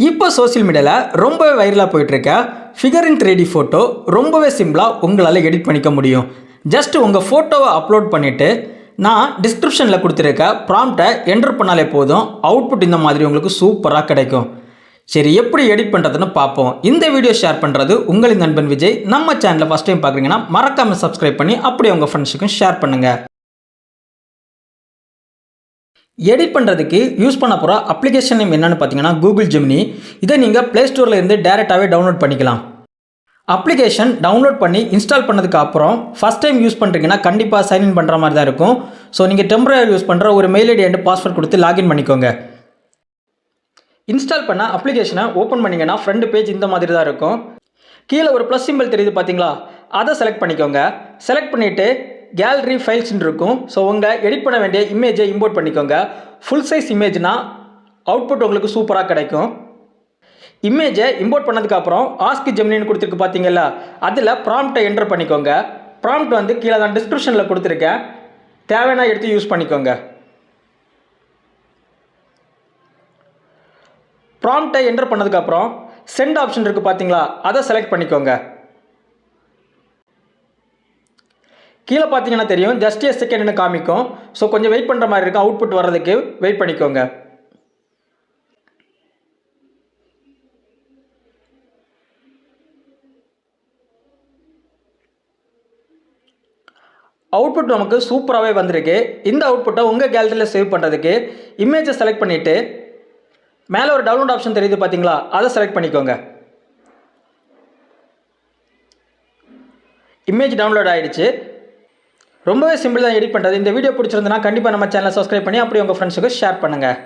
இப்போ சோஷியல் மீடியாவில் ரொம்பவே வைரலாக போயிட்டுருக்க ஃபிகர் இன் 3D ஃபோட்டோ ரொம்பவே சிம்பிளாக உங்களால் எடிட் பண்ணிக்க முடியும். ஜஸ்ட் உங்கள் ஃபோட்டோவை அப்லோட் பண்ணிவிட்டு நான் டிஸ்கிரிப்ஷனில் கொடுத்துருக்க ப்ராம்ப்டை என்டர் பண்ணாலே போதும், அவுட்புட் இந்த மாதிரி உங்களுக்கு சூப்பராக கிடைக்கும். சரி, எப்படி எடிட் பண்ணுறதுன்னு பார்ப்போம். இந்த வீடியோ ஷேர் பண்ணுறது உங்களின் நண்பன் விஜய். நம்ம சேனலை ஃபஸ்ட் டைம் பார்க்குறீங்கன்னா மறக்காமல் சப்ஸ்கிரைப் பண்ணி அப்படியே உங்கள் ஃப்ரெண்ட்ஸுக்கும் ஷேர் பண்ணுங்கள். எடிட் பண்ணுறதுக்கு யூஸ் பண்ண போகிற அப்ளிகேஷன் நேம் என்னென்னு பார்த்தீங்கன்னா கூகுள் ஜெமினி. இதை நீங்கள் ப்ளே ஸ்டோரில் இருந்து டேரெக்டாகவே டவுன்லோட் பண்ணிக்கலாம். அப்ளிகேஷன் டவுன்லோட் பண்ணி இன்ஸ்டால் பண்ணதுக்கு அப்புறம் ஃபஸ்ட் டைம் யூஸ் பண்ணுறீங்கன்னா கண்டிப்பாக சைன்இன் பண்ணுற மாதிரி தான் இருக்கும். ஸோ நீங்கள் டெம்பரரி யூஸ் பண்ணுற ஒரு மெயில் ஐடி அண்ட் பாஸ்வேர்ட் கொடுத்து லாகின் பண்ணிக்கோங்க. இன்ஸ்டால் பண்ண அப்ளிகேஷனை ஓப்பன் பண்ணிங்கன்னா ஃப்ரண்ட் பேஜ் இந்த மாதிரி தான் இருக்கும். கீழே ஒரு ப்ளஸ் சிம்பிள் தெரியுது பார்த்தீங்களா, அதை செலக்ட் பண்ணிக்கோங்க. செலக்ட் பண்ணிவிட்டு கேலரி ஃபைல்ஸ்ன்னு இருக்கும். ஸோ உங்கள் எடிட் பண்ண வேண்டிய இமேஜை இம்போர்ட் பண்ணிக்கோங்க. ஃபுல் சைஸ் இமேஜ்னா அவுட்புட் உங்களுக்கு சூப்பராக கிடைக்கும். இமேஜை இம்போர்ட் பண்ணதுக்கப்புறம் ஆஸ்க் ஜெமினின்னு கொடுத்துருக்கு பார்த்தீங்களா, அதில் ப்ராம்ப்டை என்டர் பண்ணிக்கோங்க. ப்ராம்ப்ட் வந்து கீழே தான் டிஸ்கிரிப்ஷனில் கொடுத்துருக்கேன், தேவையான எடுத்து யூஸ் பண்ணிக்கோங்க. ப்ராம்ப்டை என்டர் பண்ணதுக்கப்புறம் சென்ட் ஆப்ஷன் இருக்குது பார்த்தீங்களா, அதை செலக்ட் பண்ணிக்கோங்க. கீழே பார்த்தீங்கன்னா தெரியும், ஜஸ்ட் எ செகண்ட்னு காமிக்கும். ஸோ கொஞ்சம் வெயிட் பண்ணுற மாதிரி இருக்கும், அவுட்புட் வர்றதுக்கு வெயிட் பண்ணிக்கோங்க. அவுட்புட் நமக்கு சூப்பராகவே வந்திருக்கு. இந்த அவுட்புட்டை உங்கள் கேலரியில் சேவ் பண்ணுறதுக்கு இமேஜை செலக்ட் பண்ணிவிட்டு மேலே ஒரு டவுன்லோட் ஆப்ஷன் தெரியுது பார்த்தீங்களா, அதை செலக்ட் பண்ணிக்கோங்க. இமேஜ் டவுன்லோட் ஆகிடுச்சு. ரொம்பவே சிம்பிள் தான் எடிட் பண்ணுறது. இந்த வீடியோ பிடிச்சிருந்தனா கண்டிப்பாக நம்ம சேனலை சப்ஸ்கிரைப் பண்ணி அப்படியே உங்கள் ஃப்ரெண்ட்ஸுக்கு ஷேர் பண்ணுங்கள்.